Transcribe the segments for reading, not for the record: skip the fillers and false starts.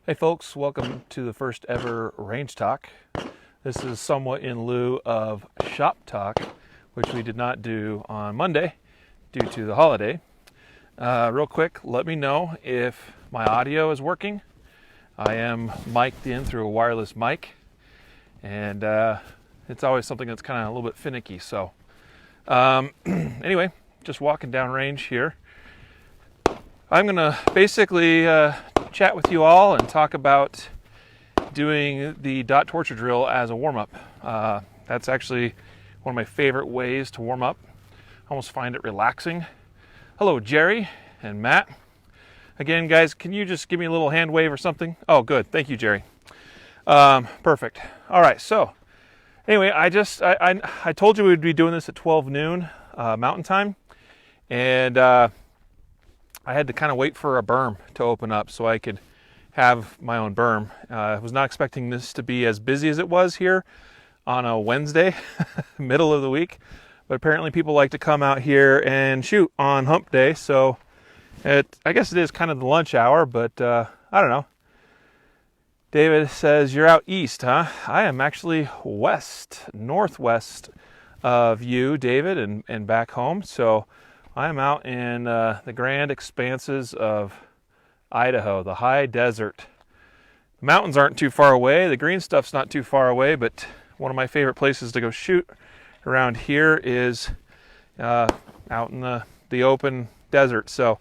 Hey folks, welcome to the first ever range talk. This is somewhat in lieu of shop talk, which we did not do on Monday due to the holiday. Real quick, let me know if my audio is working. I am mic'd in through a wireless mic, and it's always something that's kind of a little bit finicky. So anyway, just walking down range here. I'm going to basically chat with you all and talk about doing the dot torture drill as a warm-up. That's actually one of my favorite ways to warm up. I almost find it relaxing. Hello, Jerry and Matt. Again, guys, can you just give me a little hand wave or something? Oh, good. Thank you, Jerry. Perfect. All right, so anyway, I told you we'd be doing this at 12 noon Mountain Time, and I had to kind of wait for a berm to open up so I could have my own berm. I was not expecting this to be as busy as it was here on a Wednesday, middle of the week, but apparently people like to come out here and shoot on hump day, so I guess it is kind of the lunch hour, but I don't know. David says, you're out east, huh? I am actually northwest of you, David, and back home, so I'm out in the grand expanses of Idaho, the high desert. The mountains aren't too far away. The green stuff's not too far away, but one of my favorite places to go shoot around here is out in the open desert. So,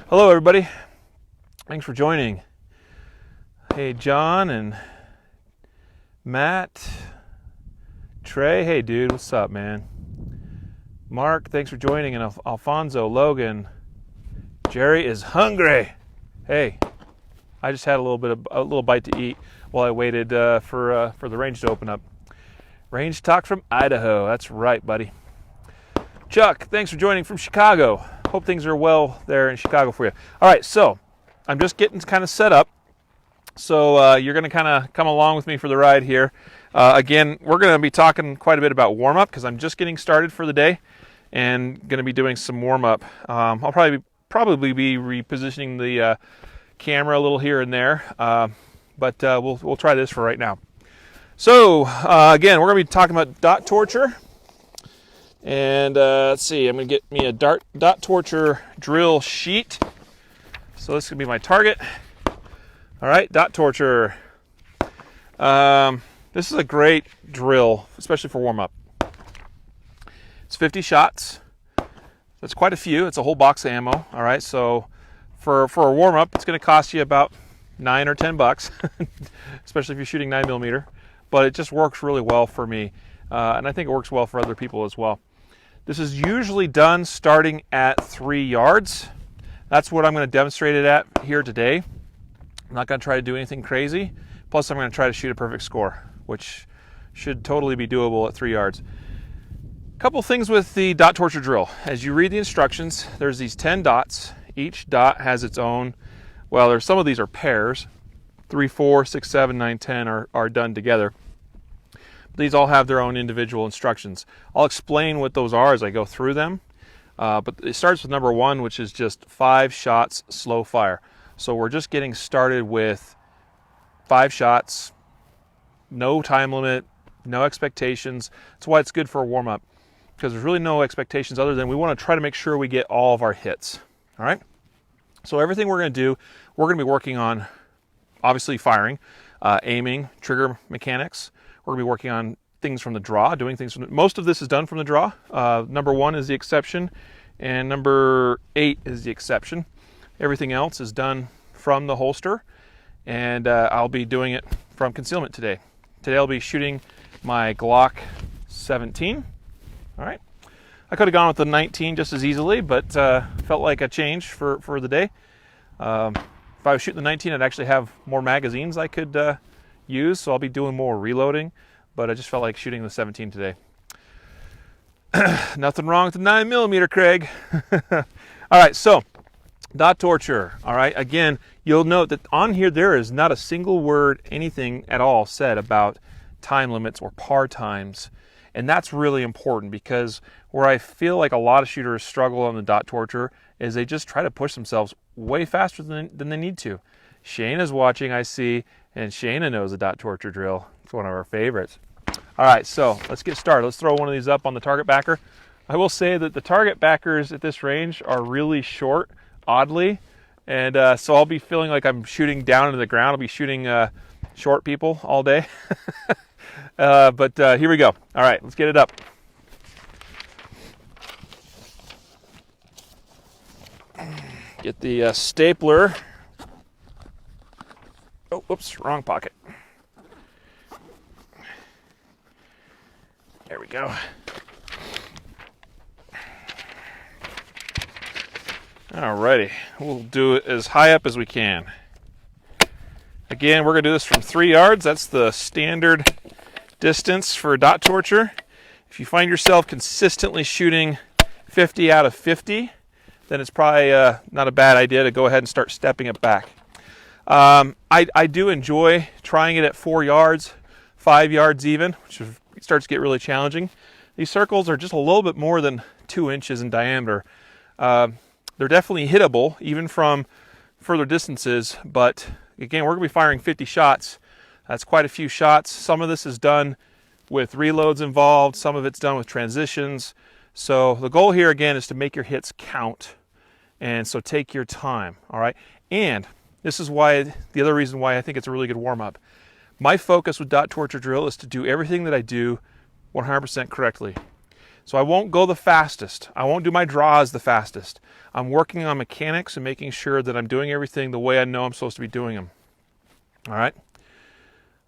hello everybody. Thanks for joining. Hey, John and Matt. Trey, hey dude, what's up, man? Mark, thanks for joining, and Alfonso, Logan, Jerry is hungry. Hey, I just had a little bite to eat while I waited for the range to open up. Range talk from Idaho. That's right, buddy. Chuck, thanks for joining from Chicago. Hope things are well there in Chicago for you. All right, so I'm just getting kind of set up. So you're going to kind of come along with me for the ride here. Again, we're going to be talking quite a bit about warm-up because I'm just getting started for the day and going to be doing some warm-up. I'll probably be repositioning the camera a little here and there, but we'll try this for right now. So again, we're going to be talking about dot torture, and let's see. I'm going to get me a dot torture drill sheet. So this is going to be my target. All right, dot torture. This is a great drill, especially for warm-up. It's 50 shots. That's quite a few. It's a whole box of ammo. All right, so for a warm-up, it's going to cost you about $9 or $10, especially if you're shooting 9mm. But it just works really well for me, and I think it works well for other people as well. This is usually done starting at 3 yards. That's what I'm going to demonstrate it at here today. I'm not going to try to do anything crazy. Plus, I'm going to try to shoot a perfect score, which should totally be doable at 3 yards. A couple things with the dot torture drill. As you read the instructions, there's these 10 dots. Each dot has its own, well, there's some of these are pairs. 3, 4, 6, 7, 9, 10 are done together. These all have their own individual instructions. I'll explain what those are as I go through them. But it starts with number 1, which is just 5 shots, slow fire. So we're just getting started with 5 shots, no time limit, no expectations. That's why it's good for a warm-up, because there's really no expectations other than we want to try to make sure we get all of our hits. All right? So everything we're going to do, we're going to be working on, obviously, firing, aiming, trigger mechanics. We're going to be working on things from the draw, doing things from most of this is done from the draw. Number 1 is the exception, and number 8 is the exception. Everything else is done from the holster, and I'll be doing it from concealment today. Today I'll be shooting my Glock 17. All right. I could have gone with the 19 just as easily, but felt like a change for the day. If I was shooting the 19, I'd actually have more magazines I could use, so I'll be doing more reloading, but I just felt like shooting the 17 today. Nothing wrong with the 9mm, Craig. All right, so dot torture. All right, again, you'll note that on here there is not a single word, anything at all said about time limits or par times. And that's really important, because where I feel like a lot of shooters struggle on the dot torture is they just try to push themselves way faster than they need to. Shayna's watching, I see, and Shayna knows the dot torture drill. It's one of our favorites. All right, so let's get started. Let's throw one of these up on the target backer. I will say that the target backers at this range are really short, oddly, and so I'll be feeling like I'm shooting down into the ground. I'll be shooting short people all day. But here we go. All right, let's get it up. Get the stapler. Oh, whoops, wrong pocket. There we go. Alrighty, we'll do it as high up as we can. Again, we're going to do this from 3 yards. That's the standard distance for dot torture. If you find yourself consistently shooting 50 out of 50, then it's probably not a bad idea to go ahead and start stepping it back. I do enjoy trying it at 4 yards, 5 yards even, which starts to get really challenging. These circles are just a little bit more than 2 inches in diameter. They're definitely hittable, even from further distances, but again, we're going to be firing 50 shots. That's quite a few shots. Some of this is done with reloads involved, some of it's done with transitions. So the goal here, again, is to make your hits count, and so take your time, all right? And this is why, the other reason why I think it's a really good warm-up. My focus with dot torture drill is to do everything that I do 100% correctly. So I won't go the fastest. I won't do my draws the fastest. I'm working on mechanics and making sure that I'm doing everything the way I know I'm supposed to be doing them. All right.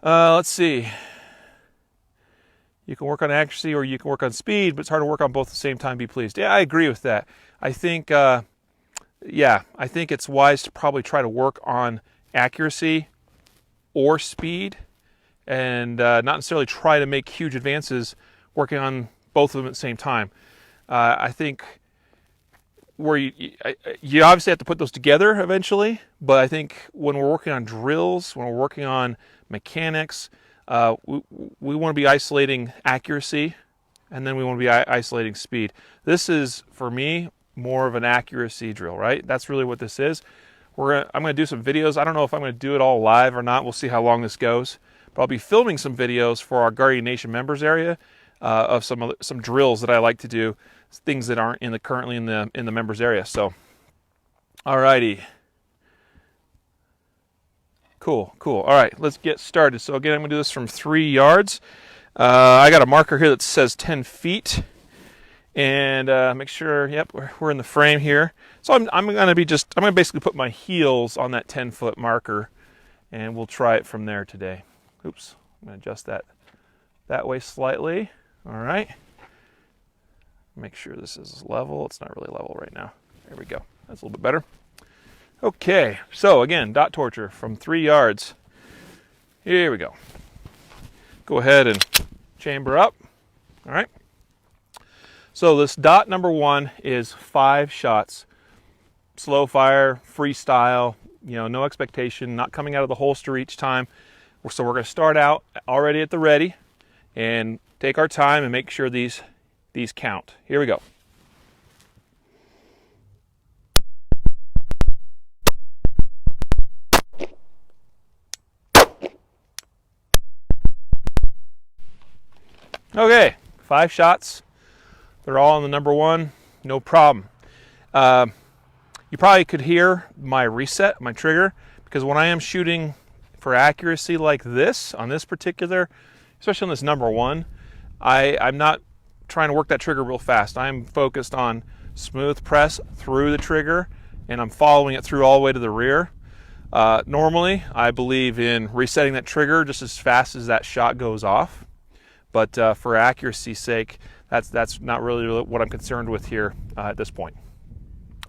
Let's see. You can work on accuracy or you can work on speed, but it's hard to work on both at the same time. Be pleased. Yeah, I agree with that. I think, I think it's wise to probably try to work on accuracy or speed, and not necessarily try to make huge advances working on both of them at the same time. I think where you obviously have to put those together eventually, but I think when we're working on drills, when we're working on mechanics, we want to be isolating accuracy, and then we want to be isolating speed. This is, for me, more of an accuracy drill, right? That's really what this is. I'm going to do some videos. I don't know if I'm going to do it all live or not. We'll see how long this goes. But I'll be filming some videos for our Guardian Nation members area of some drills that I like to do, things that aren't currently in the members area. So, alrighty. Cool. All right, let's get started. So again, I'm going to do this from 3 yards. I got a marker here that says 10 feet. And make sure, yep, we're in the frame here. So I'm going to basically put my heels on that 10-foot marker, and we'll try it from there today. Oops, I'm going to adjust that way slightly. All right. Make sure this is level. It's not really level right now. There we go. That's a little bit better. Okay, so again, dot torture from 3 yards. Here we go. Go ahead and chamber up. All right. So this dot number 1 is 5 shots. Slow fire, freestyle, no expectation, not coming out of the holster each time. So we're going to start out already at the ready and take our time and make sure these count. Here we go. Okay, 5 shots. They're all on the number 1, no problem. You probably could hear my reset, my trigger, because when I am shooting for accuracy like this, on this particular, especially on this number 1, I'm not trying to work that trigger real fast. I'm focused on smooth press through the trigger, and I'm following it through all the way to the rear. Normally, I believe in resetting that trigger just as fast as that shot goes off. But for accuracy's sake, that's not really what I'm concerned with here at this point.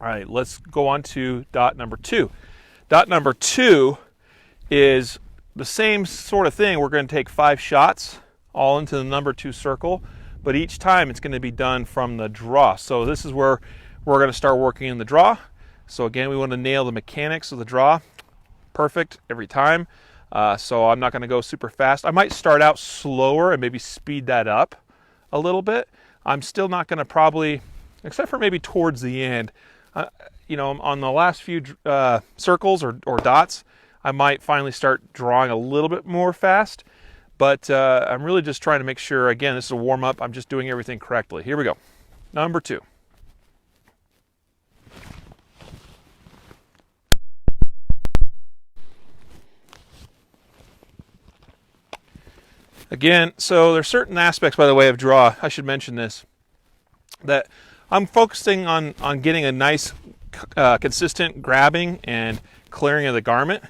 All right, let's go on to dot number 2. Dot number 2 is the same sort of thing. We're going to take 5 shots all into the number 2 circle, but each time it's going to be done from the draw. So this is where we're going to start working in the draw. So again, we want to nail the mechanics of the draw. Perfect every time. So I'm not going to go super fast. I might start out slower and maybe speed that up a little bit. I'm still not going to probably, except for maybe towards the end, on the last few circles or dots, I might finally start drawing a little bit more fast. But I'm really just trying to make sure, again, this is a warm-up, I'm just doing everything correctly. Here we go. Number 2. Again, so there's certain aspects, by the way, of draw, I should mention this, that I'm focusing on getting a nice, consistent grabbing and clearing of the garment,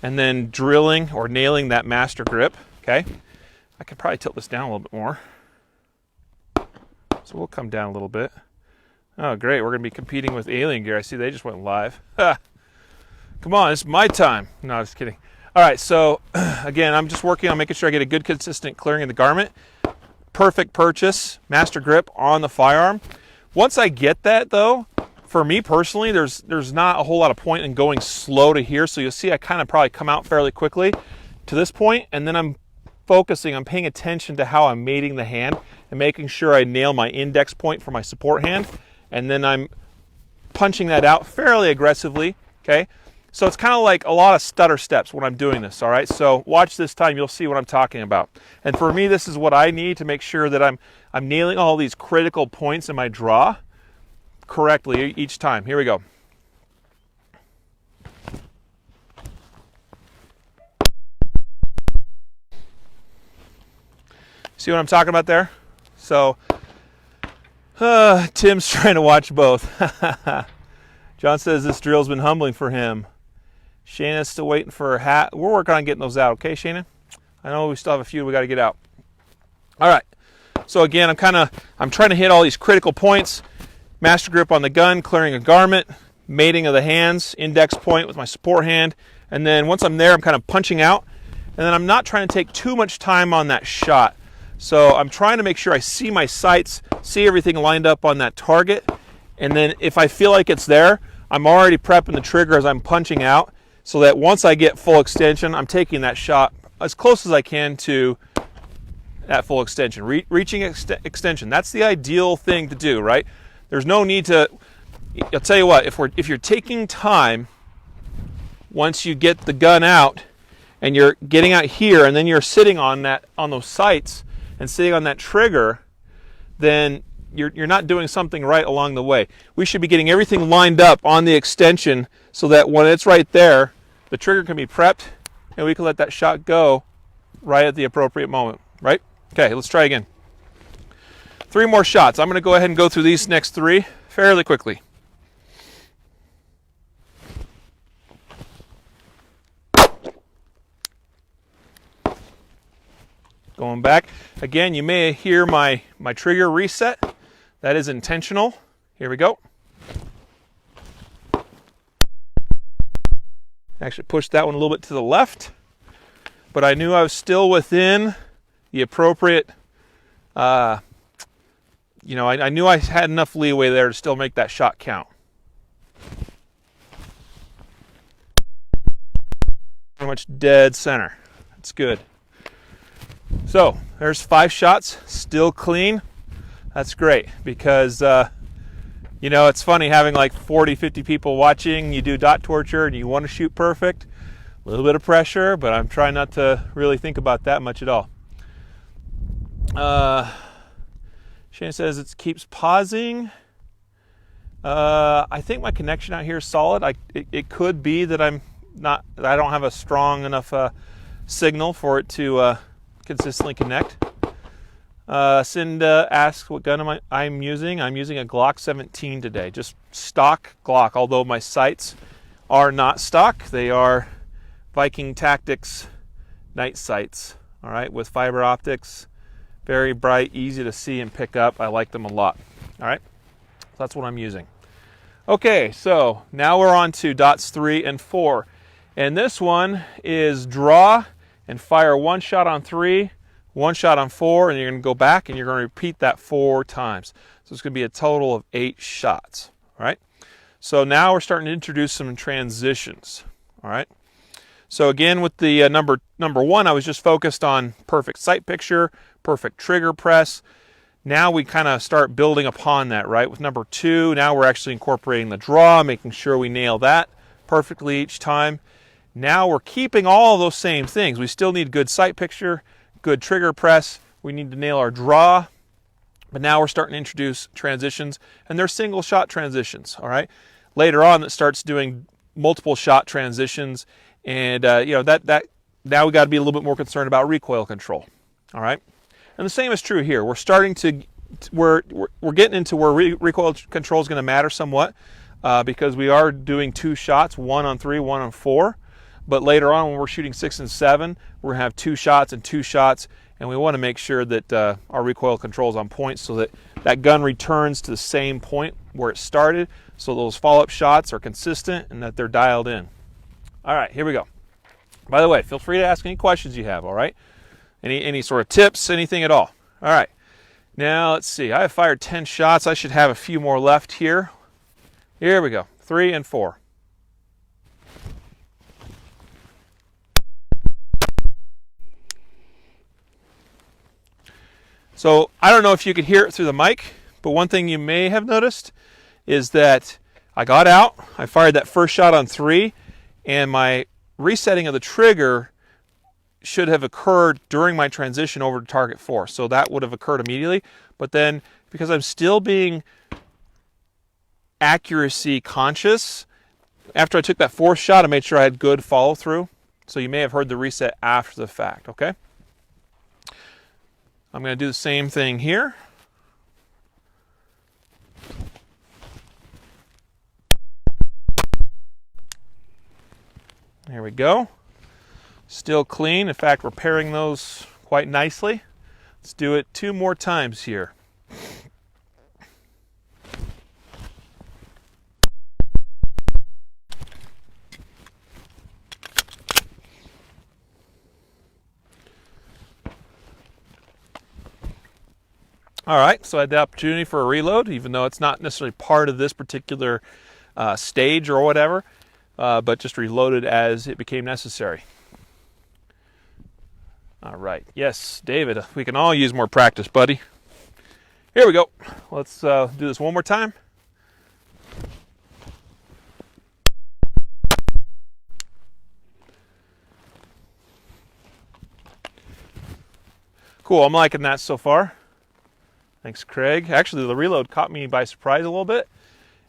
and then drilling or nailing that master grip. Okay, I could probably tilt this down a little bit more. So we'll come down a little bit. Oh, great. We're going to be competing with Alien Gear. I see they just went live. Come on, it's my time. No, just kidding. All right, so again, I'm just working on making sure I get a good, consistent clearing of the garment. Perfect purchase, master grip on the firearm. Once I get that, though, for me personally, there's not a whole lot of point in going slow to here. So you'll see I kind of probably come out fairly quickly to this point, and then I'm paying attention to how I'm mating the hand and making sure I nail my index point for my support hand, and then I'm punching that out fairly aggressively, okay? So it's kind of like a lot of stutter steps when I'm doing this, all right? So watch this time, you'll see what I'm talking about. And for me, this is what I need to make sure that I'm nailing all these critical points in my draw correctly each time. Here we go. See what I'm talking about there? So, Tim's trying to watch both. John says this drill's been humbling for him. Shayna's still waiting for her hat. We're working on getting those out, okay, Shayna? I know we still have a few we got to get out. All right. So again, I'm trying to hit all these critical points. Master grip on the gun, clearing a garment, mating of the hands, index point with my support hand, and then once I'm there, I'm kind of punching out, and then I'm not trying to take too much time on that shot. So I'm trying to make sure I see my sights, see everything lined up on that target, and then if I feel like it's there, I'm already prepping the trigger as I'm punching out, so that once I get full extension, I'm taking that shot as close as I can to that full extension, reaching extension. That's the ideal thing to do, right? There's no need to, I'll tell you what, if you're taking time, once you get the gun out and you're getting out here and then you're sitting on those sights and sitting on that trigger, then you're not doing something right along the way. We should be getting everything lined up on the extension so that when it's right there, the trigger can be prepped and we can let that shot go right at the appropriate moment, right? Okay, let's try again. 3 more shots. I'm going to go ahead and go through these next 3 fairly quickly. Going back. Again, you may hear my trigger reset. That is intentional. Here we go. Actually pushed that one a little bit to the left, but I knew I was still within the appropriate, I knew I had enough leeway there to still make that shot count. Pretty much dead center. That's good. So there's 5 shots, still clean. That's great because, it's funny having like 40, 50 people watching. You do dot torture and you want to shoot perfect. A little bit of pressure, but I'm trying not to really think about that much at all. Shane says it keeps pausing. I think my connection out here is solid. It could be that I don't have a strong enough signal for it to consistently connect. Cinda asks what gun I'm using. I'm using a Glock 17 today, just stock Glock, although my sights are not stock. They are Viking Tactics night sights, all right, with fiber optics. Very bright, easy to see and pick up. I like them a lot, all right? So that's what I'm using. Okay, so now we're on to dots 3 and 4. And this one is draw and fire 1 shot on 3, 1 shot on 4, and you're going to go back and you're going to repeat that 4 times. So it's going to be a total of 8 shots, all right? So now we're starting to introduce some transitions, all right? So again, with the number 1, I was just focused on perfect sight picture, perfect trigger press. Now we kind of start building upon that, right? With number 2, now we're actually incorporating the draw, making sure we nail that perfectly each time. Now we're keeping all of those same things. We still need good sight picture, good trigger press. We need to nail our draw. But now we're starting to introduce transitions, and they're single shot transitions, all right? Later on, that starts doing multiple shot transitions, and you know, that now we got to be a little bit more concerned about recoil control, all right? And the same is true here. We're starting to, we're getting into where recoil control is going to matter somewhat, because we are doing 2 shots, 1 on 3, 1 on 4. But later on, when we're shooting 6 and 7, we're going to have 2 shots and 2 shots, and we want to make sure that our recoil control is on point so that that gun returns to the same point where it started, so those follow-up shots are consistent and that they're dialed in. All right, here we go. By the way, feel free to ask any questions you have, all right? Any sort of tips, anything at all. All right, now let's see. I have fired 10 shots. I should have a few more left here. Here we go, 3 and 4. So I don't know if you could hear it through the mic, but one thing you may have noticed is that I got out, I fired that first shot on 3, and my resetting of the trigger should have occurred during my transition over to target 4. So that would have occurred immediately. But then, because I'm still being accuracy conscious, after I took that 4th shot, I made sure I had good follow through. So you may have heard the reset after the fact, okay? I'm going to do the same thing here. There we go. Still clean. In fact, we're pairing those quite nicely. Let's do it 2 more times here. All right, so I had the opportunity for a reload, even though it's not necessarily part of this particular stage or whatever, but just reloaded as it became necessary. All right, yes, David, we can all use more practice, buddy. Here we go. Let's do this one more time. Cool, I'm liking that so far. Thanks, Craig. Actually, the reload caught me by surprise a little bit.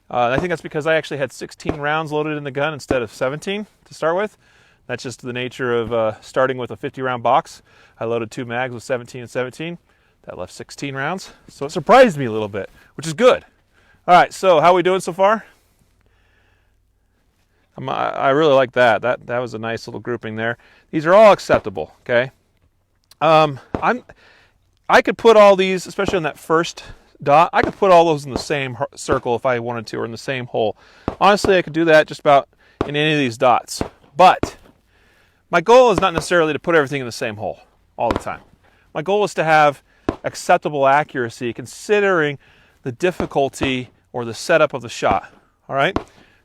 I think that's because I actually had 16 rounds loaded in the gun instead of 17 to start with. That's just the nature of starting with a 50-round box. I loaded 2 mags with 17 and 17. That left 16 rounds. So it surprised me a little bit, which is good. All right, so how are we doing so far? I really like that. That was a nice little grouping there. These are all acceptable, okay? I could put all these, especially on that first dot, I could put all those in the same circle if I wanted to, or in the same hole. Honestly, I could do that just about in any of these dots. But my goal is not necessarily to put everything in the same hole all the time. My goal is to have acceptable accuracy considering the difficulty or the setup of the shot, all right?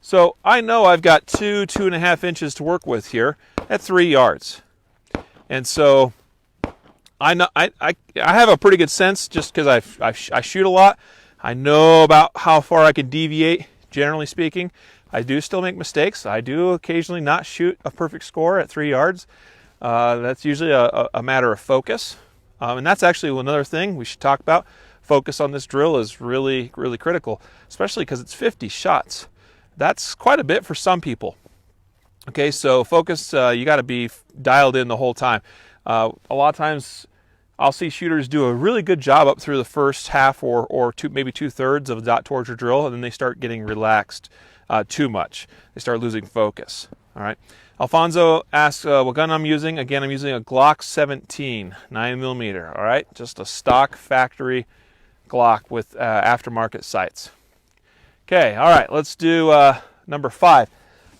So I know I've got 2.5 inches to work with here at 3 yards. And so I know I have a pretty good sense just because I shoot a lot. I know about how far I can deviate, generally speaking. I do still make mistakes. I do occasionally not shoot a perfect score at 3 yards. That's usually a matter of focus. And that's actually another thing we should talk about. Focus on this drill is really, really critical, especially because it's 50 shots. That's quite a bit for some people. Okay, so focus, you got to be dialed in the whole time. A lot of times I'll see shooters do a really good job up through the first half or maybe 2/3 of a dot torture drill, and then they start getting relaxed too much. They start losing focus. All right. Alfonso asks what gun I'm using. Again, I'm using a Glock 17 9mm. All right, just a stock factory Glock with aftermarket sights. Okay, all right, let's do number 5.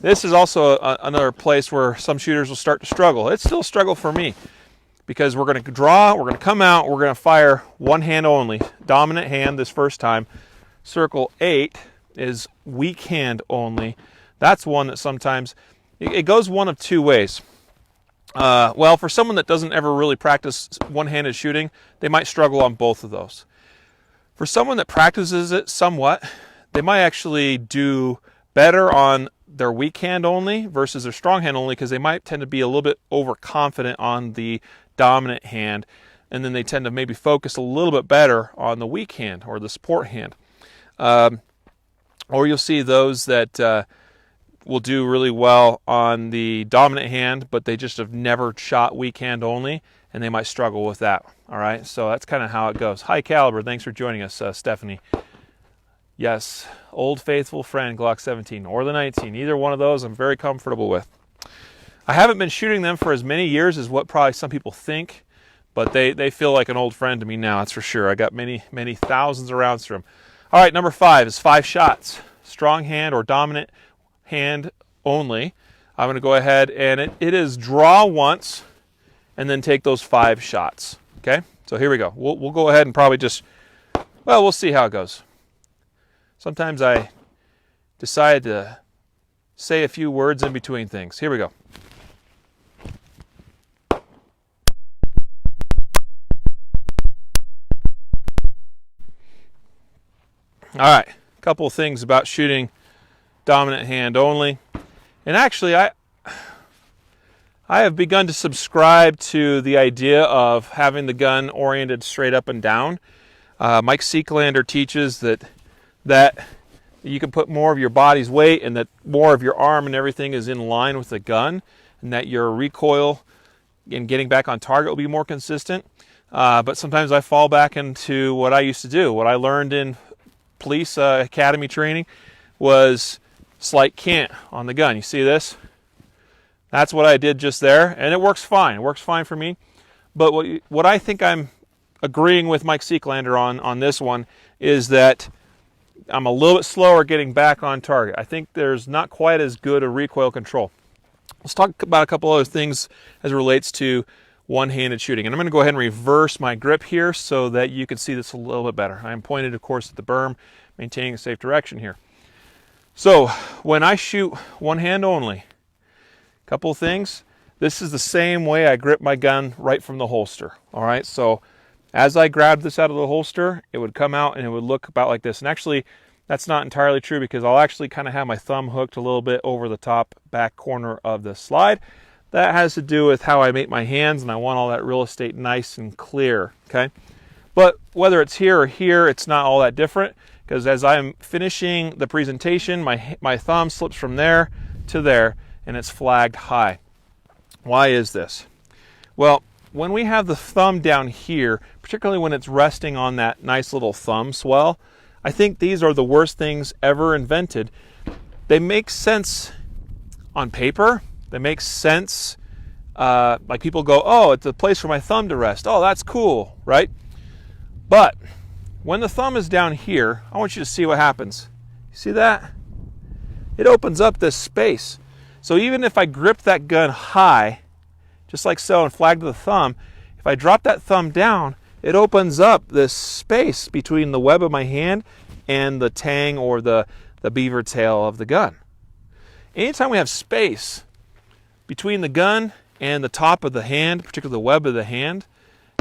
This is also another place where some shooters will start to struggle. It's still a struggle for me because we're going to draw, we're going to come out, we're going to fire one hand only, dominant hand this first time. Circle 8 is weak hand only. That's one that sometimes, it goes one of 2 ways. Well, for someone that doesn't ever really practice one-handed shooting, they might struggle on both of those. For someone that practices it somewhat, they might actually do better on their weak hand only versus their strong hand only, because they might tend to be a little bit overconfident on the dominant hand, and then they tend to maybe focus a little bit better on the weak hand or the support hand. Or you'll see those that will do really well on the dominant hand, but they just have never shot weak hand only, and they might struggle with that. All right, so that's kind of how it goes. High caliber, thanks for joining us, Stephanie. Yes, Old Faithful friend, Glock 17 or the 19. Either one of those I'm very comfortable with. I haven't been shooting them for as many years as what probably some people think, but they feel like an old friend to me now, that's for sure. I got many thousands of rounds through them. All right, number 5 is 5 shots. Strong hand or dominant hand only. I'm going to go ahead and it is draw once and then take those 5 shots. Okay, so here we go. We'll go ahead and probably just, well, we'll see how it goes. Sometimes I decide to say a few words in between things. Here we go. All right, a couple of things about shooting dominant hand only. And actually, I have begun to subscribe to the idea of having the gun oriented straight up and down. Mike Seeklander teaches that you can put more of your body's weight and that more of your arm and everything is in line with the gun, and that your recoil and getting back on target will be more consistent. But sometimes I fall back into what I used to do. What I learned in police academy training was slight cant on the gun. You see this? That's what I did just there, and it works fine. It works fine for me. But what I think I'm agreeing with Mike Seeklander on this one is that I'm a little bit slower getting back on target. I think there's not quite as good a recoil control. Let's talk about a couple other things as it relates to one-handed shooting. And I'm going to go ahead and reverse my grip here so that you can see this a little bit better. I'm pointed, of course, at the berm, maintaining a safe direction here. So when I shoot one hand only, a couple of things. This is the same way I grip my gun right from the holster. All right, so as I grabbed this out of the holster, it would come out and it would look about like this. And actually, that's not entirely true, because I'll actually kind of have my thumb hooked a little bit over the top back corner of the slide. That has to do with how I make my hands, and I want all that real estate nice and clear, okay? But whether it's here or here, it's not all that different, because as I'm finishing the presentation, my thumb slips from there to there, and it's flagged high. Why is this? Well, when we have the thumb down here, particularly when it's resting on that nice little thumb swell, I think these are the worst things ever invented. They make sense on paper. They make sense, like people go, oh, it's a place for my thumb to rest. Oh, that's cool, right? But when the thumb is down here, I want you to see what happens. You see that? It opens up this space. So even if I grip that gun high, just like so, and flag to the thumb, if I drop that thumb down, it opens up this space between the web of my hand and the tang or the beaver tail of the gun. Anytime we have space between the gun and the top of the hand, particularly the web of the hand,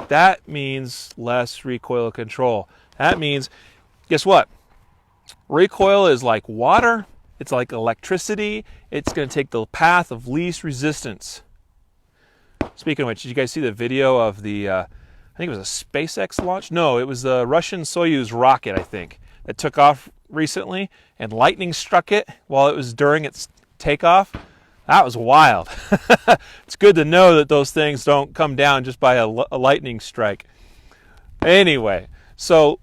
that means less recoil control. That means, guess what? Recoil is like water. It's like electricity. It's going to take the path of least resistance. Speaking of which, did you guys see the video of the, I think it was a SpaceX launch? No, it was the Russian Soyuz rocket, I think, that took off recently, and lightning struck it while it was during its takeoff. That was wild. It's good to know that those things don't come down just by a lightning strike. Anyway, so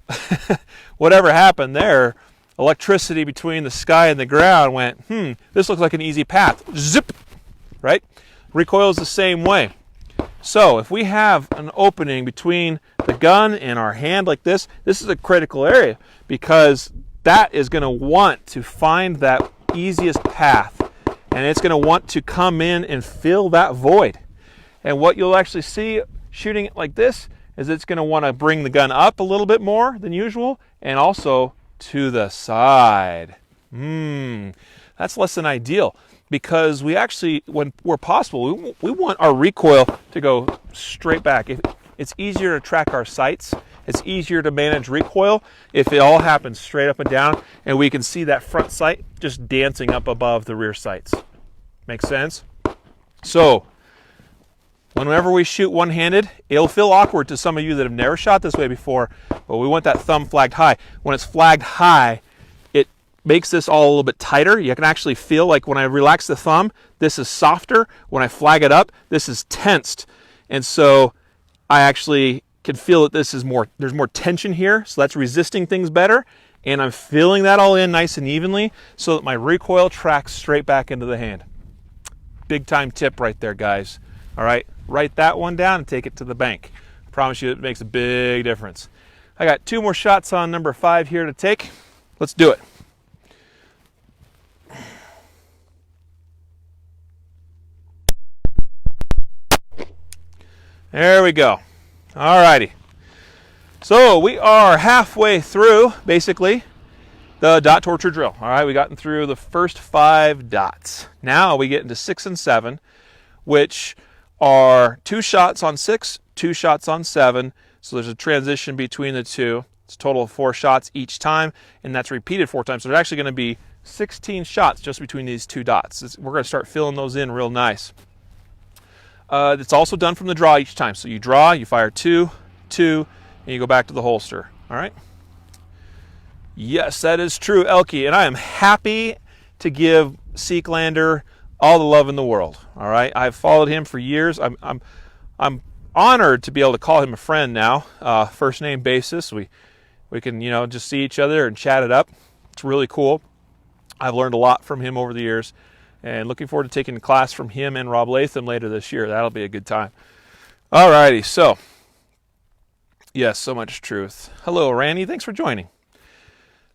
whatever happened there, electricity between the sky and the ground went, this looks like an easy path. Zip, right? Recoil is the same way. So if we have an opening between the gun and our hand like this is a critical area, because that is going to want to find that easiest path. And it's going to want to come in and fill that void. And what you'll actually see shooting it like this is it's going to want to bring the gun up a little bit more than usual, and also to the side. That's less than ideal, because we actually, when we're possible, we want our recoil to go straight back. it's easier to track our sights. It's easier to manage recoil if it all happens straight up and down and we can see that front sight just dancing up above the rear sights. Make sense? So, whenever we shoot one-handed, it'll feel awkward to some of you that have never shot this way before, but we want that thumb flagged high. When it's flagged high, it makes this all a little bit tighter. You can actually feel like when I relax the thumb, this is softer. When I flag it up, this is tensed. And so I actually can feel that this is there's more tension here, so that's resisting things better. And I'm filling that all in nice and evenly so that my recoil tracks straight back into the hand. Big time tip right there, guys. All right, write that one down and take it to the bank. I promise you it makes a big difference. I got 2 more shots on number 5 here to take. Let's do it. There we go. All righty. So we are halfway through, basically, the dot torture drill. All right, we gotten through the first 5 dots. Now we get into 6 and 7, which are 2 shots on 6, 2 shots on 7. So there's a transition between the two. It's a total of 4 shots each time, and that's repeated 4 times. So there's actually going to be 16 shots just between these 2 dots. We're going to start filling those in real nice. It's also done from the draw each time. So you draw, you fire 2, 2, and you go back to the holster. All right? Yes, that is true, Elkie, and I am happy to give Seeklander all the love in the world. All right, I've followed him for years. I'm honored to be able to call him a friend now, first name basis. We can just see each other and chat it up. It's really cool. I've learned a lot from him over the years, and looking forward to taking a class from him and Rob Latham later this year. That'll be a good time. All righty, so yes, so much truth. Hello, Randy. Thanks for joining.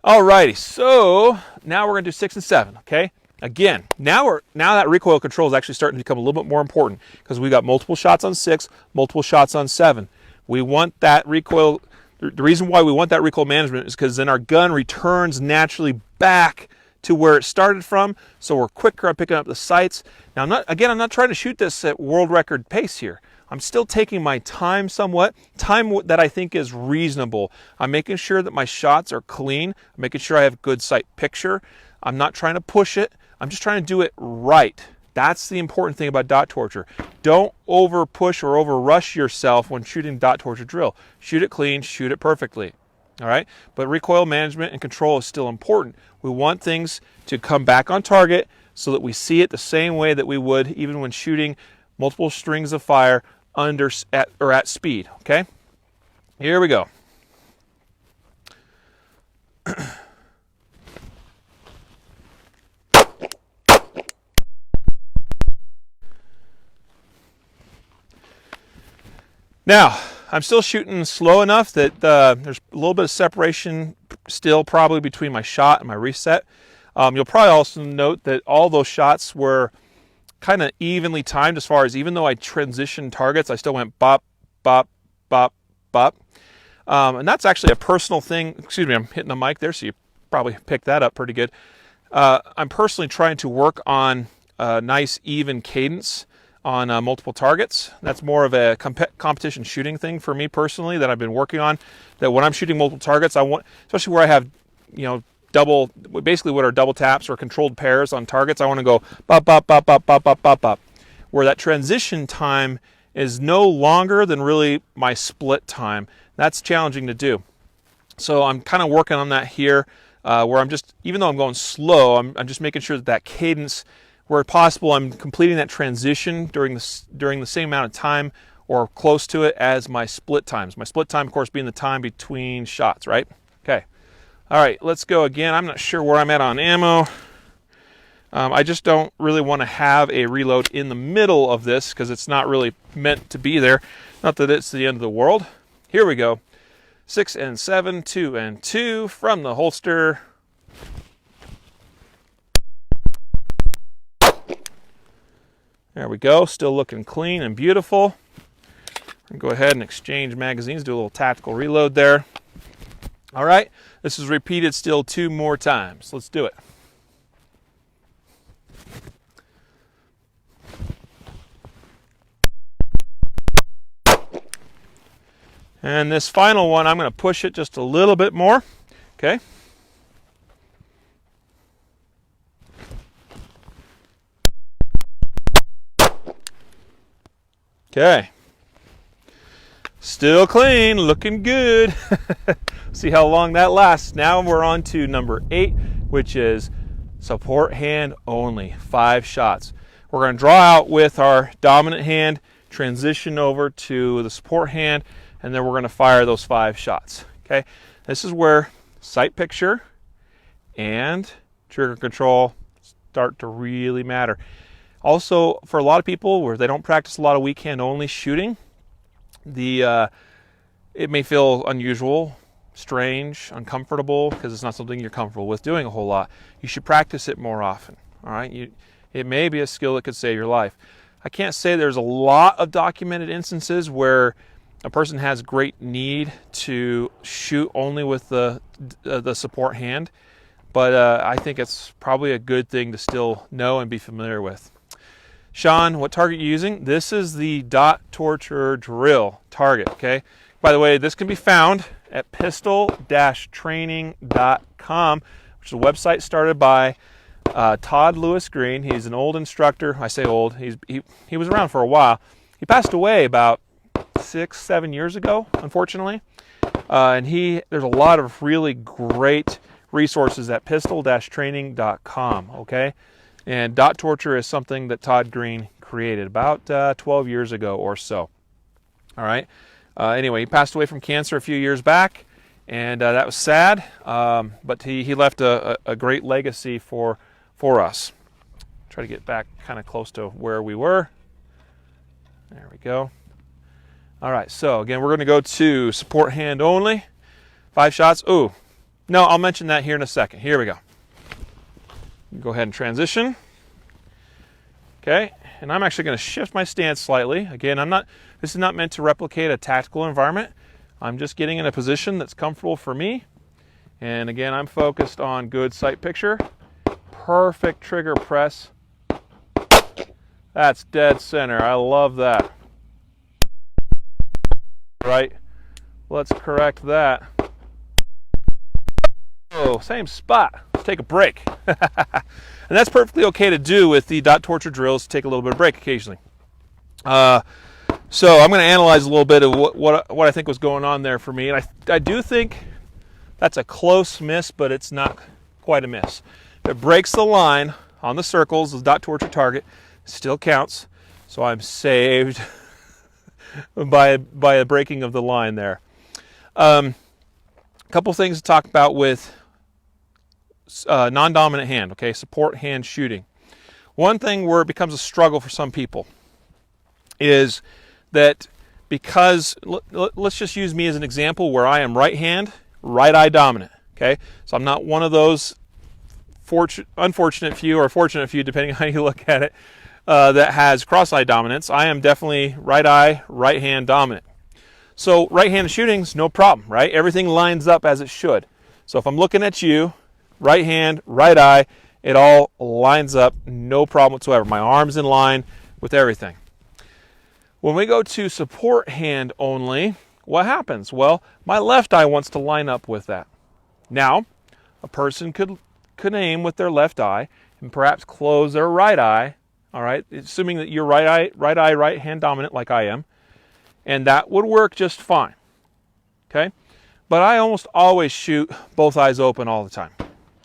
Alrighty, so now we're going to do 6 and 7, okay? Again, now that recoil control is actually starting to become a little bit more important because we've got multiple shots on 6, multiple shots on 7. We want that recoil, the reason why we want that recoil management is because then our gun returns naturally back to where it started from, so we're quicker at picking up the sights. Now, I'm not trying to shoot this at world record pace here. I'm still taking my time somewhat, time that I think is reasonable. I'm making sure that my shots are clean. I'm making sure I have good sight picture. I'm not trying to push it. I'm just trying to do it right. That's the important thing about dot torture. Don't over push or over rush yourself when shooting dot torture drill. Shoot it clean, shoot it perfectly. All right? But recoil management and control is still important. We want things to come back on target so that we see it the same way that we would even when shooting multiple strings of fire at speed, okay? Here we go. Now, I'm still shooting slow enough that there's a little bit of separation still probably between my shot and my reset. You'll probably also note that all those shots were kind of evenly timed as far as even though I transitioned targets, I still went bop, bop, bop, bop. And that's actually a personal thing. Excuse me, I'm hitting the mic there, so you probably picked that up pretty good. I'm personally trying to work on a nice even cadence on multiple targets. That's more of a competition shooting thing for me personally that I've been working on. That when I'm shooting multiple targets, I want, especially where I have, basically what are double taps or controlled pairs on targets, I want to go bop, bop, bop, bop, bop, bop, bop, bop. Where that transition time is no longer than really my split time. That's challenging to do. So I'm kind of working on that here, where I'm just, even though I'm going slow, I'm just making sure that cadence, where possible, I'm completing that transition during the same amount of time or close to it as my split times. My split time, of course, being the time between shots, right? Okay. All right, let's go again. I'm not sure where I'm at on ammo. I just don't really want to have a reload in the middle of this because it's not really meant to be there. Not that it's the end of the world. Here we go. 6 and 7, 2 and 2 from the holster. There we go. Still looking clean and beautiful. I'm going to go ahead and exchange magazines, do a little tactical reload there. All right, this is repeated still 2 more times. Let's do it. And this final one, I'm going to push it just a little bit more. Okay. Okay. Still clean, looking good. See how long that lasts. Now we're on to number 8, which is support hand only, 5 shots. We're going to draw out with our dominant hand, transition over to the support hand, and then we're going to fire those 5 shots. Okay, this is where sight picture and trigger control start to really matter. Also, for a lot of people where they don't practice a lot of weak hand only shooting, it may feel unusual, strange, uncomfortable, because it's not something you're comfortable with doing a whole lot. You should practice it more often. All right, it may be a skill that could save your life. I can't say there's a lot of documented instances where a person has great need to shoot only with the support hand, but I think it's probably a good thing to still know and be familiar with. Sean, what target are you using? This is the dot torture drill target, okay? By the way, this can be found at pistol-training.com, which is a website started by Todd Lewis Green. He's an old instructor. I say old. He was around for a while. He passed away about 6-7 years ago, unfortunately. And there's a lot of really great resources at pistol-training.com, okay? And dot torture is something that Todd Green created about 12 years ago or so. All right. Anyway, he passed away from cancer a few years back, and that was sad. But he left a great legacy for us. Try to get back kind of close to where we were. There we go. All right. So again, we're going to go to support hand only. 5 shots. Ooh, no, I'll mention that here in a second. Here we go. Go ahead and transition. Okay, and I'm actually going to shift my stance slightly. Again, this is not meant to replicate a tactical environment. I'm just getting in a position that's comfortable for me. And again, I'm focused on good sight picture. Perfect trigger press. That's dead center. I love that. Right. Let's correct that. Oh, same spot. Let's take a break. And that's perfectly okay to do with the dot torture drills, take a little bit of break occasionally. So I'm going to analyze a little bit of what I think was going on there for me. And I do think that's a close miss, but it's not quite a miss. If it breaks the line on the circles, the dot torture target, still counts. So I'm saved by a breaking of the line there. A couple things to talk about with non-dominant hand, okay, support hand shooting. One thing where it becomes a struggle for some people is that because, let's just use me as an example where I am right hand, right eye dominant, okay? So I'm not one of those unfortunate few or fortunate few, depending on how you look at it, that has cross-eye dominance. I am definitely right eye, right hand dominant. So right-handed shooting's no problem, right? Everything lines up as it should. So if I'm looking at you, right hand, right eye, it all lines up, no problem whatsoever. My arm's in line with everything. When we go to support hand only, what happens? Well, my left eye wants to line up with that. Now, a person could aim with their left eye and perhaps close their right eye, all right, assuming that you're right hand dominant like I am, and that would work just fine, okay? But I almost always shoot both eyes open all the time.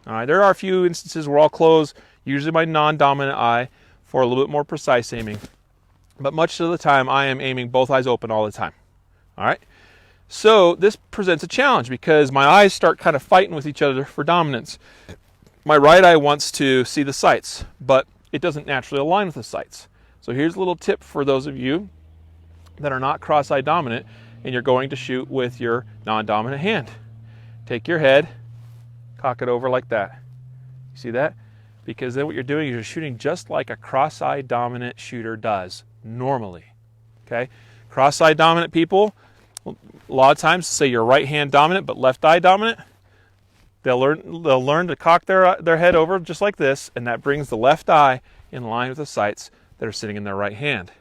All right, there are a few instances where I'll close, usually my non-dominant eye, for a little bit more precise aiming. But much of the time, I am aiming both eyes open all the time. All right, so this presents a challenge because my eyes start kind of fighting with each other for dominance. My right eye wants to see the sights, but it doesn't naturally align with the sights. So here's a little tip for those of you that are not cross-eye dominant and you're going to shoot with your non-dominant hand. Take your head, cock it over like that. You see that? Because then what you're doing is you're shooting just like a cross-eye dominant shooter does normally. Okay? Cross-eye dominant people, a lot of times say you're right hand dominant but left eye dominant. They'll learn to cock their head over just like this, and that brings the left eye in line with the sights that are sitting in their right hand.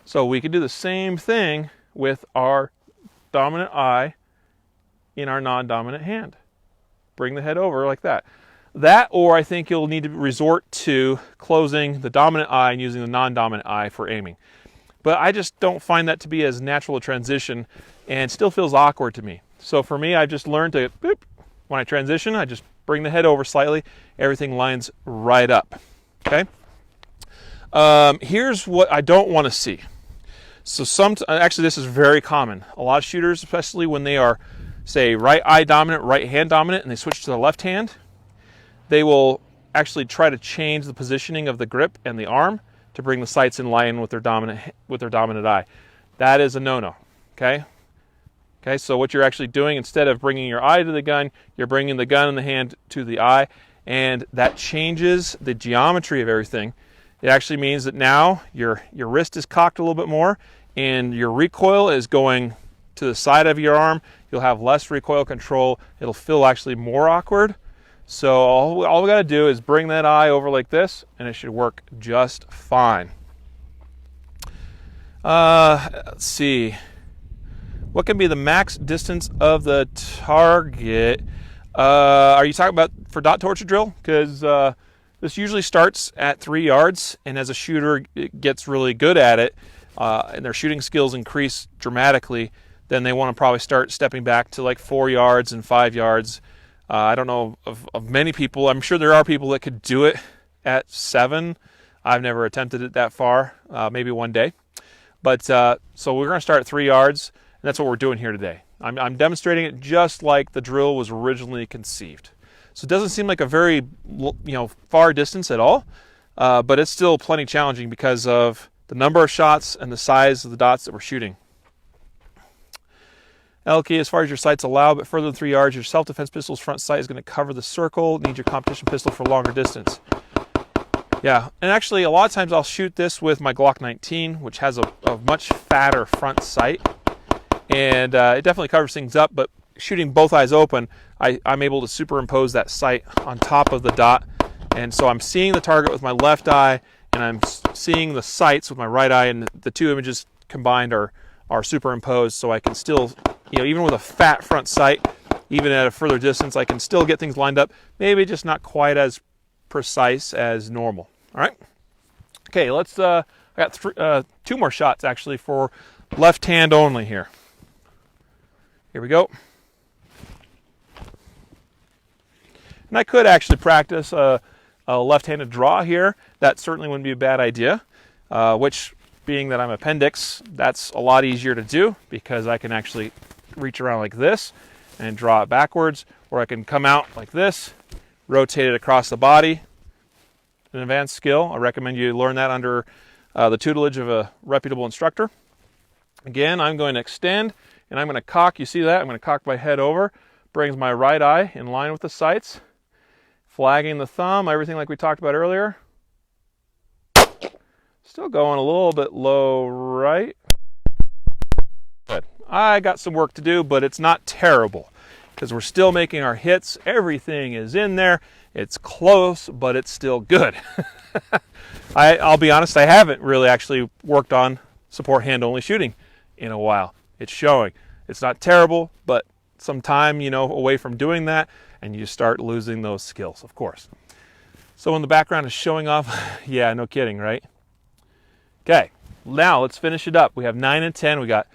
So we can do the same thing with our dominant eye in our non-dominant hand. Bring the head over like that. That, or I think you'll need to resort to closing the dominant eye and using the non-dominant eye for aiming. But I just don't find that to be as natural a transition, and still feels awkward to me. So for me, I've just learned to, boop, when I transition, I just bring the head over slightly. Everything lines right up. Okay? Here's what I don't want to see. So actually this is very common. A lot of shooters, especially when they are, say, right eye dominant, right hand dominant, and they switch to the left hand, they will actually try to change the positioning of the grip and the arm to bring the sights in line with their dominant eye. That is a no-no. Okay? Okay, so what you're actually doing, instead of bringing your eye to the gun, you're bringing the gun in the hand to the eye, and that changes the geometry of everything. It actually means that now your wrist is cocked a little bit more, and your recoil is going to the side of your arm. You'll have less recoil control. It'll feel actually more awkward. So all we got to do is bring that eye over like this, and it should work just fine. Let's see. What can be the max distance of the target? Are you talking about for dot torture drill? Because this usually starts at 3 yards, and as a shooter gets really good at it, and their shooting skills increase dramatically, then they want to probably start stepping back to like 4 yards and 5 yards. I don't know of many people. I'm sure there are people that could do it at 7. I've never attempted it that far, maybe one day. But so we're going to start at 3 yards, and that's what we're doing here today. I'm demonstrating it just like the drill was originally conceived. So it doesn't seem like a very far distance at all, but it's still plenty challenging because of the number of shots and the size of the dots that we're shooting. LK, as far as your sights allow, but further than 3 yards, your self-defense pistol's front sight is going to cover the circle. Need your competition pistol for longer distance. Yeah, and actually a lot of times I'll shoot this with my Glock 19, which has a much fatter front sight, and it definitely covers things up, but shooting both eyes open, I'm able to superimpose that sight on top of the dot, and so I'm seeing the target with my left eye, and I'm seeing the sights with my right eye, and the two images combined are superimposed, so I can still, even with a fat front sight, even at a further distance, I can still get things lined up, maybe just not quite as precise as normal. All right? Okay, I got 2 more shots actually for left hand only here. Here we go. And I could actually practice a left-handed draw here. That certainly wouldn't be a bad idea, which, being that I'm appendix, that's a lot easier to do because I can actually reach around like this and draw it backwards, or I can come out like this, rotate it across the body. An advanced skill. I recommend you learn that under the tutelage of a reputable instructor. Again, I'm going to extend, and I'm going to cock. You see that? I'm going to cock my head over. Brings my right eye in line with the sights. Flagging the thumb, everything like we talked about earlier. Still going a little bit low right. Good. I got some work to do, but it's not terrible because we're still making our hits. Everything is in there. It's close, but it's still good. I'll be honest, I haven't really actually worked on support hand-only shooting in a while. It's showing. It's not terrible, but some time, away from doing that, and you start losing those skills, of course. So when the background is showing off, yeah, no kidding, right? Okay, now let's finish it up. We have 9 and 10. We got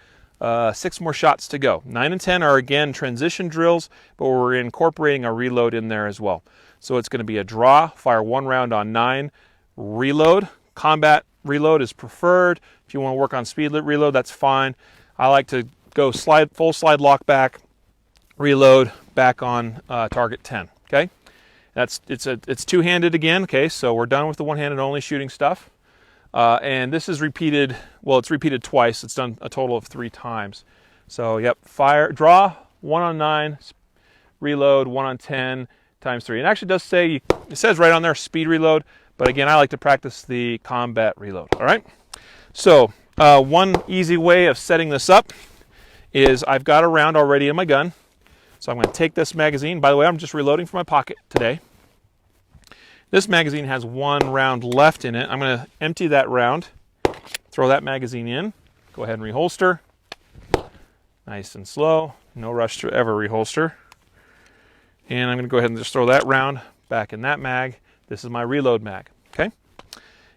6 more shots to go. 9 and 10 are, again, transition drills, but we're incorporating a reload in there as well. So it's going to be a draw, fire 1 round on 9, reload. Combat reload is preferred. If you want to work on speed reload, that's fine. I like to go full slide lock back, reload, back on target 10. Okay, it's two-handed again. Okay, so we're done with the one-handed only shooting stuff. And this is repeated, well, it's repeated twice. It's done a total of 3 times. So, yep, fire, draw, 1 on 9, reload, 1 on 10, times 3. It actually does say, it says right on there, speed reload, but again, I like to practice the combat reload, all right? So, one easy way of setting this up is I've got a round already in my gun. So I'm going to take this magazine. By the way, I'm just reloading from my pocket today. This magazine has 1 round left in it. I'm going to empty that round, throw that magazine in, go ahead and reholster. Nice and slow, no rush to ever reholster. And I'm going to go ahead and just throw that round back in that mag. This is my reload mag, okay?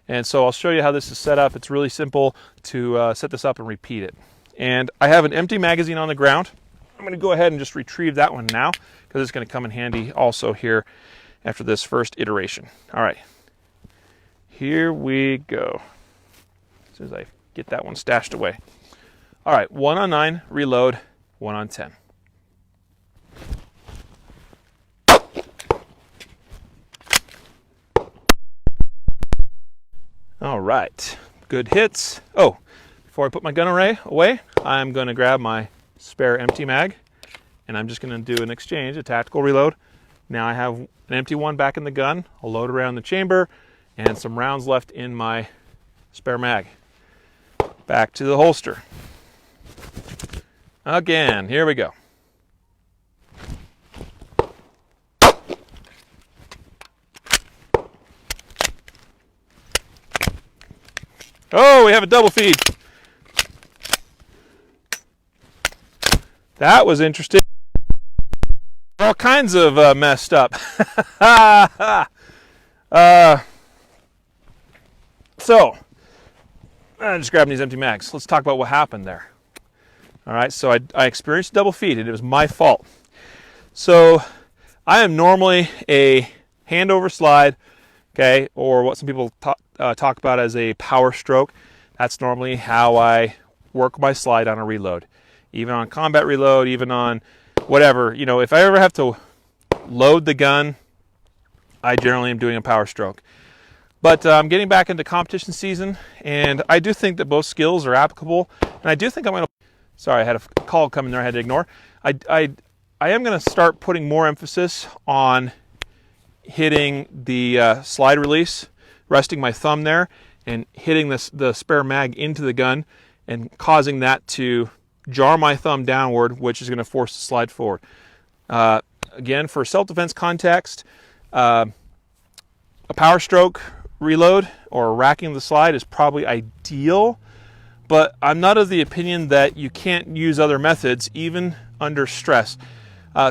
And so I'll show you how this is set up. It's really simple to set this up and repeat it. And I have an empty magazine on the ground. I'm going to go ahead and just retrieve that one now because it's going to come in handy also here after this first iteration. All right, here we go. As soon as I get that one stashed away. All right, 1 on 9, reload, 1 on 10. All right, good hits. Oh, before I put my gun array away, I'm going to grab my spare empty mag, and I'm just going to do an exchange, a tactical reload. Now I have an empty one back in the gun. I'll load around the chamber, and some rounds left in my spare mag. Back to the holster. Again, here we go. Oh, we have a double feed. That was interesting. All kinds of messed up. So, I'm just grabbing these empty mags. Let's talk about what happened there. All right, so I experienced a double feed, and it was my fault. So, I am normally a handover slide, okay, or what some people talk about as a power stroke. That's normally how I work my slide on a reload. Even on combat reload, even on whatever. You know, if I ever have to load the gun, I generally am doing a power stroke. But I'm getting back into competition season, and I do think that both skills are applicable. And I do think I'm going to... Sorry, I had a call come in there I had to ignore. I am going to start putting more emphasis on hitting the slide release, resting my thumb there, and hitting the spare mag into the gun, and causing that to jar my thumb downward, which is going to force the slide forward. Again, for self-defense context, a power stroke reload or racking the slide is probably ideal, but I'm not of the opinion that you can't use other methods even under stress.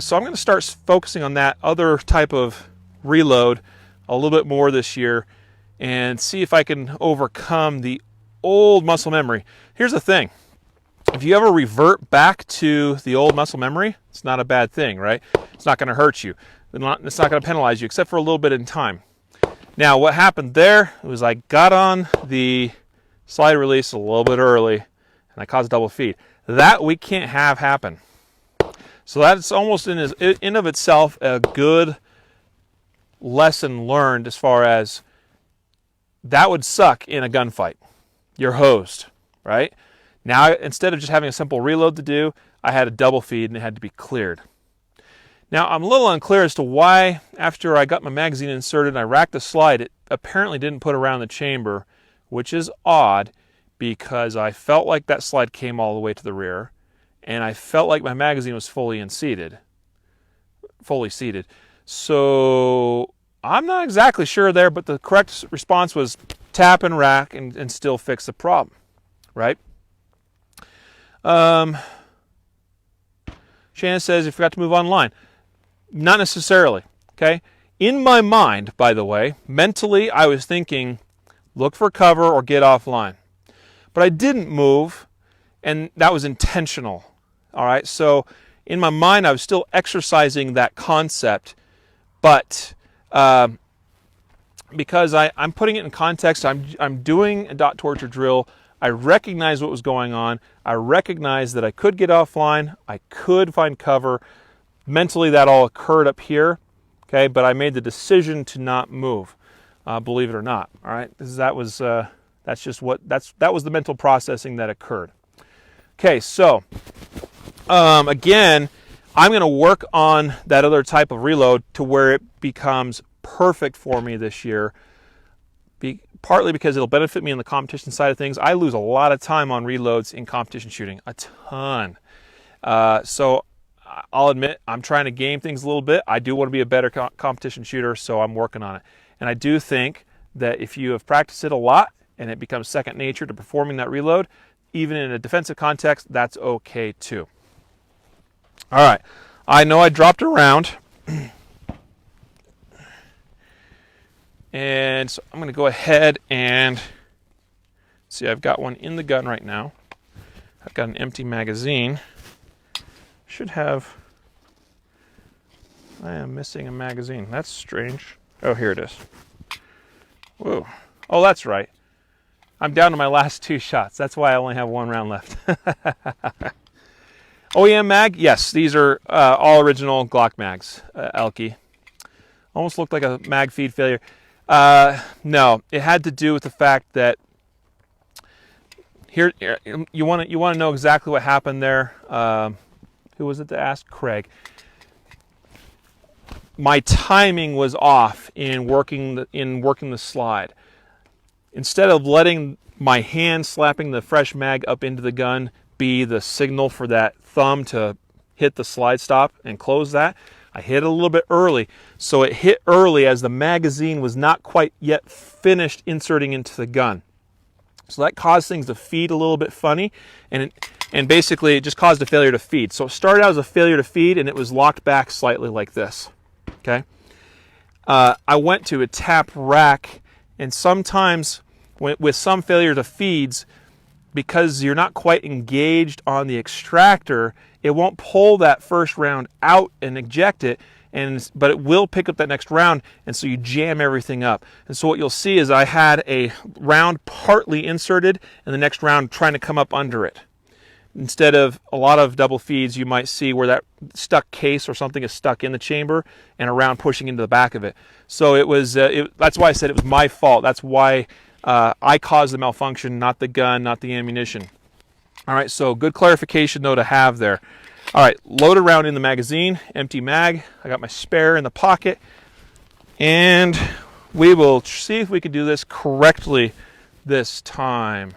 So I'm going to start focusing on that other type of reload a little bit more this year and see if I can overcome the old muscle memory. Here's the thing. If you ever revert back to the old muscle memory, it's not a bad thing, right? It's not going to hurt you. It's not going to penalize you, except for a little bit in time. Now, what happened there was I got on the slide release a little bit early, and I caused a double feed. That we can't have happen. So that's almost in of itself a good lesson learned as far as that would suck in a gunfight. You're hosed, right? Now, instead of just having a simple reload to do, I had a double feed and it had to be cleared. Now, I'm a little unclear as to why, after I got my magazine inserted and I racked the slide, it apparently didn't put around the chamber, which is odd because I felt like that slide came all the way to the rear, and I felt like my magazine was fully seated. So I'm not exactly sure there, but the correct response was tap and rack and still fix the problem, right? Shannon says you forgot to move online. Not necessarily, okay? In my mind, by the way, mentally I was thinking look for cover or get offline. But I didn't move, and that was intentional, all right? So in my mind I was still exercising that concept, but because I'm putting it in context, I'm doing a dot torture drill. I recognized what was going on. I recognized that I could get offline. I could find cover. Mentally, that all occurred up here, okay? But I made the decision to not move, believe it or not. All right, that was the mental processing that occurred. Okay, so again, I'm going to work on that other type of reload to where it becomes perfect for me this year. Partly because it'll benefit me on the competition side of things. I lose a lot of time on reloads in competition shooting, a ton. So I'll admit I'm trying to game things a little bit. I do want to be a better competition shooter, so I'm working on it. And I do think that if you have practiced it a lot and it becomes second nature to performing that reload, even in a defensive context, that's okay too. All right, I know I dropped a round, and so I'm going to go ahead and see. I've got one in the gun right now. I've got an empty magazine. Should have. I am missing a magazine. That's strange. Oh, here it is. Whoa. Oh, that's right. I'm down to my last 2 shots. That's why I only have 1 round left. OEM mag? Yes, these are all original Glock mags, Elke. Almost looked like a mag feed failure. No, it had to do with the fact that here you want to know exactly what happened there. Who was it to ask? Craig. My timing was off in working the slide. Instead of letting my hand slapping the fresh mag up into the gun be the signal for that thumb to hit the slide stop and close that, I hit it a little bit early. So it hit early as the magazine was not quite yet finished inserting into the gun. So that caused things to feed a little bit funny, and basically it just caused a failure to feed. So it started out as a failure to feed, and it was locked back slightly like this. Okay. I went to a tap rack, and sometimes with some failure to feeds, because you're not quite engaged on the extractor, it won't pull that first round out and eject it, but it will pick up that next round, and so you jam everything up. And so what you'll see is I had a round partly inserted and the next round trying to come up under it. Instead of a lot of double feeds, you might see where that stuck case or something is stuck in the chamber and a round pushing into the back of it. So it was that's why I said it was my fault. That's why I caused the malfunction, not the gun, not the ammunition. All right, so good clarification though to have there. All right, loaded round in the magazine, empty mag. I got my spare in the pocket, and we will see if we can do this correctly this time.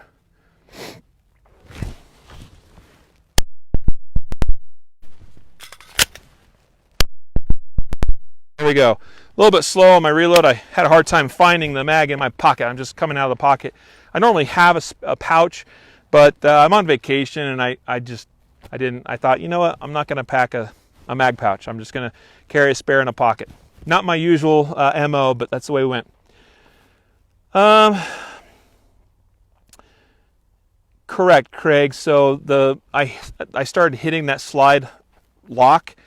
There we go. A little bit slow on my reload. I had a hard time finding the mag in my pocket. I'm just coming out of the pocket. I normally have a pouch, but I'm on vacation, and I didn't. I thought, you know what? I'm not going to pack a mag pouch. I'm just going to carry a spare in a pocket. Not my usual MO, but that's the way we went. Correct, Craig. So I started hitting that slide lock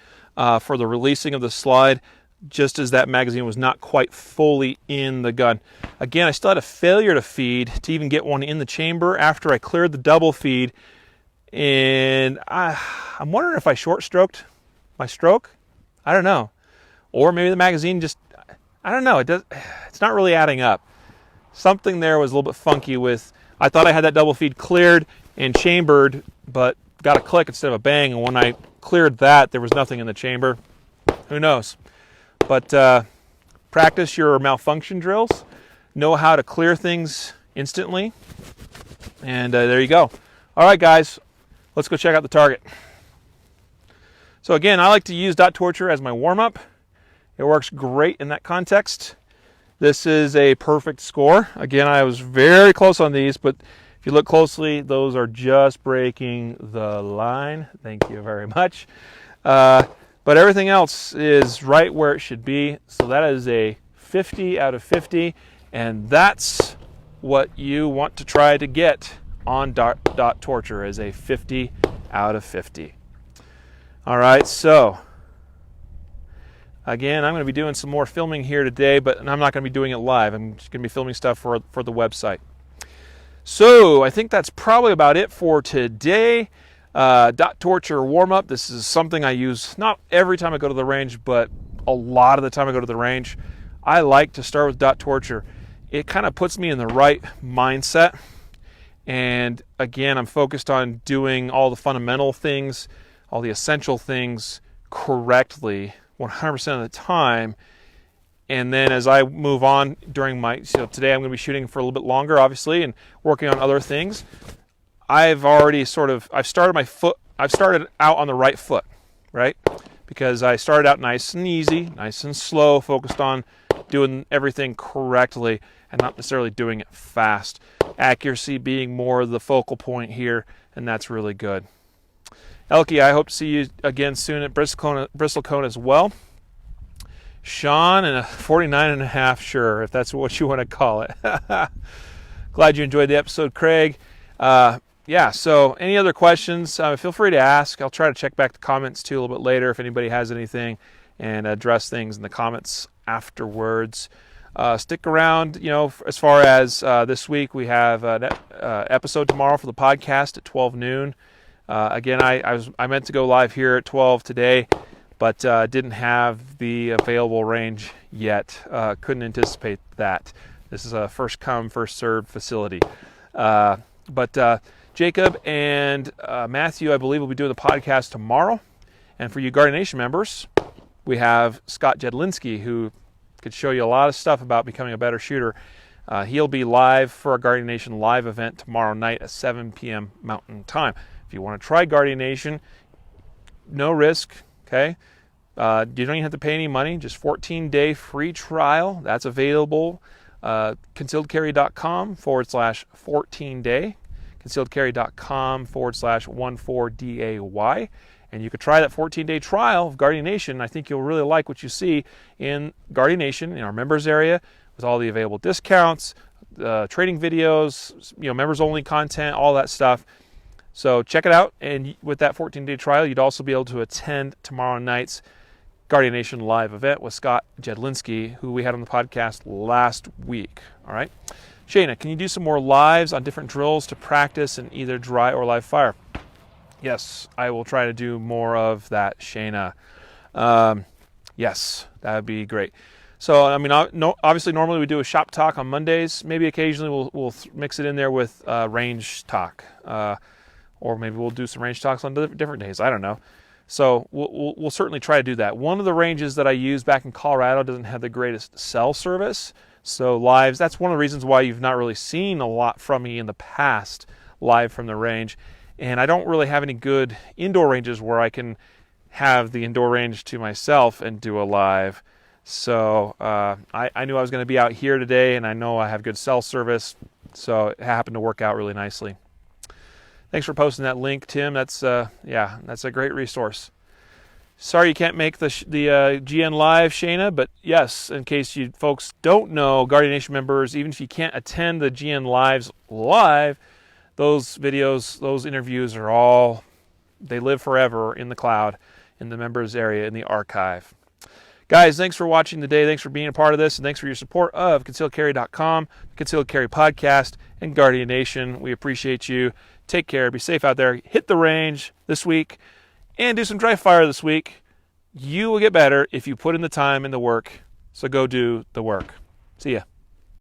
for the releasing of the slide just as that magazine was not quite fully in the gun. Again, I still had a failure to feed to even get one in the chamber after I cleared the double feed. And I'm wondering if I short stroked my stroke. I don't know. Or maybe the magazine just, I don't know. It's not really adding up. Something there was a little bit funky with, I thought I had that double feed cleared and chambered, but got a click instead of a bang. And when I cleared that, there was nothing in the chamber. Who knows? But practice your malfunction drills. Know how to clear things instantly. And there you go. All right, guys. Let's go check out the target. So again, I like to use dot torture as my warm-up. It works great in that context. This is a perfect score. Again, I was very close on these, but if you look closely, those are just breaking the line. Thank you very much. But everything else is right where it should be. So that is a 50 out of 50, and that's what you want to try to get on dot torture, is a 50 out of 50. All right, so again, I'm going to be doing some more filming here today, but I'm not going to be doing it live. I'm just going to be filming stuff for the website. So I think that's probably about it for today. Dot torture warm-up. This is something I use not every time I go to the range, but a lot of the time I go to the range. I like to start with dot torture. It kind of puts me in the right mindset. And again, I'm focused on doing all the fundamental things, all the essential things correctly 100% of the time. And then as I move on during my, today I'm going to be shooting for a little bit longer, obviously, and working on other things. I've started out on the right foot, right? Because I started out nice and easy, nice and slow, focused on doing everything correctly and not necessarily doing it fast. Accuracy being more the focal point here, and that's really good. Elkie, I hope to see you again soon at Bristlecone as well. Sean and a 49.5, sure, if that's what you want to call it. Glad you enjoyed the episode, Craig. Yeah, so any other questions, feel free to ask. I'll try to check back the comments too a little bit later if anybody has anything, and address things in the comments afterwards. Stick around, as far as this week, we have an episode tomorrow for the podcast at 12 noon. Again, I meant to go live here at 12 today, but didn't have the available range yet. Couldn't anticipate that. This is a first come, first served facility. But Jacob and Matthew, I believe, will be doing the podcast tomorrow. And for you Guardian Nation members, we have Scott Jedlinski, who could show you a lot of stuff about becoming a better shooter. He'll be live for a Guardian Nation live event tomorrow night at 7 p.m. Mountain Time. If you want to try Guardian Nation, no risk, okay? You don't even have to pay any money, just 14-day free trial. That's available. concealedcarry.com/14-day. concealedcarry.com/14DAY. And you could try that 14-day trial of Guardian Nation. I think you'll really like what you see in Guardian Nation in our members area with all the available discounts, trading videos, members only content, all that stuff. So check it out. And with that 14-day trial, you'd also be able to attend tomorrow night's Guardian Nation live event with Scott Jedlinski, who we had on the podcast last week. All right. Shayna, can you do some more lives on different drills to practice in either dry or live fire? Yes, I will try to do more of that, Shayna. Yes, that would be great. So, obviously, normally we do a shop talk on Mondays. Maybe occasionally we'll mix it in there with range talk, or maybe we'll do some range talks on different days. I don't know. So we'll certainly try to do that. One of the ranges that I use back in Colorado doesn't have the greatest cell service. So lives, that's one of the reasons why you've not really seen a lot from me in the past live from the range. And I don't really have any good indoor ranges where I can have the indoor range to myself and do a live. So I knew I was going to be out here today, and I know I have good cell service. So it happened to work out really nicely. Thanks for posting that link, Tim. That's a great resource. Sorry you can't make the GN Live, Shayna, but yes, in case you folks don't know, Guardian Nation members, even if you can't attend the GN Lives live, those videos, those interviews they live forever in the cloud, in the members area, in the archive. Guys, thanks for watching today. Thanks for being a part of this, and thanks for your support of ConcealedCarry.com, Concealed Carry Podcast, and Guardian Nation. We appreciate you. Take care. Be safe out there. Hit the range this week and do some dry fire this week. You will get better if you put in the time and the work. So go do the work. See ya.